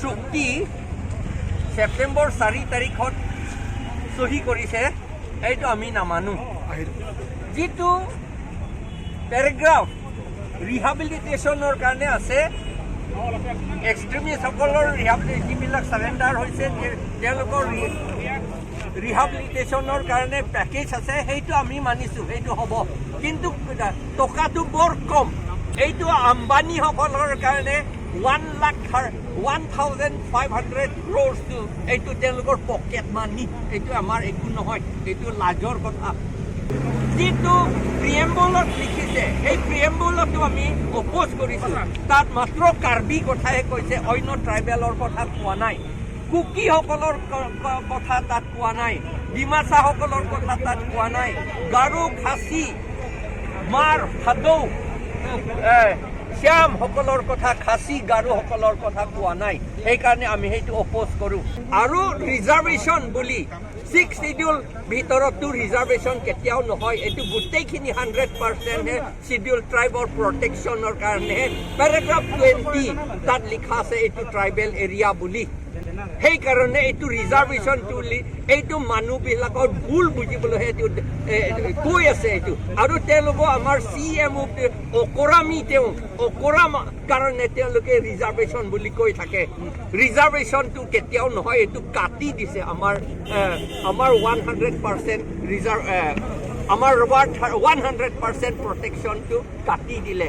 চুক্তি সেপ্টেম্বৰ 4 তাৰিখত চহী কৰিছে এইটো আমি নামানো যিটো পেৰাগ্ৰাফ ৰিহাবিলিটেশ্যনৰ কাৰণে আছে এক্সট্ৰিমিষ্টসকলৰ যিবিলাক চাৰেণ্ডাৰ হৈছে তেওঁলোকৰ ৰিহাবিলিটেশ্যনৰ কাৰণে পেকেজ আছে সেইটো আমি মানিছোঁ সেইটো হ'ব কিন্তু টকাটো বৰ কম এইটো আম্বানীসকলৰ কাৰণে 1,500 crores এইটো তেওঁলোকৰ পকেট মানি এইটো আমাৰ একো নহয় এইটো লাজৰ কথা যিটো প্ৰিএম্বলত লিখিছে সেই প্ৰিএম্বলতো আমি অপ'জ কৰিছোঁ তাত মাত্ৰ কাৰ্বি কথাহে কৈছে অন্য ট্ৰাইবেলৰ কথা কোৱা নাই কুকিসকলৰ কথা তাত কোৱা নাই ডিমাচাসকলৰ কথা তাত কোৱা নাই গাৰো খাচী মাৰ হাদৌ শ্যামসকলৰ কথা খাচী গাৰোসকলৰ কথা কোৱা নাই সেইকাৰণে আমি সেইটো অপ'জ কৰোঁ আৰু ৰিজাৰ্ভেশ্যন বুলি 6 শিডিউল ভিতৰতো ৰিজাৰ্ভেশ্যন কেতিয়াও নহয় এইটো গোটেইখিনি 100%হে শিডিউল ট্ৰাইবৰ প্ৰটেকশ্যনৰ কাৰণেহে পেৰাগ্ৰাফ 20 তাত লিখা আছে এইটো ট্ৰাইবেল এৰিয়া বুলি সেইকাৰণে এইটো ৰিজাৰ্ভেশ্যনটো এইটো মানুহবিলাকৰ ভুল বুজিবলৈহে এইটো কৈ আছে এইটো আৰু তেওঁলোকৰ আমাৰ CM অকৰামী অকৰাম কাৰণে তেওঁলোকে ৰিজাৰ্ভেশ্যন বুলি কৈ থাকে ৰিজাৰ্ভেশ্যনটো কেতিয়াও নহয় এইটো কাটি দিছে আমাৰ 100% ৰিজাৰ্ভ আমাৰ 100% প্ৰটেকশ্যনটো কাটি দিলে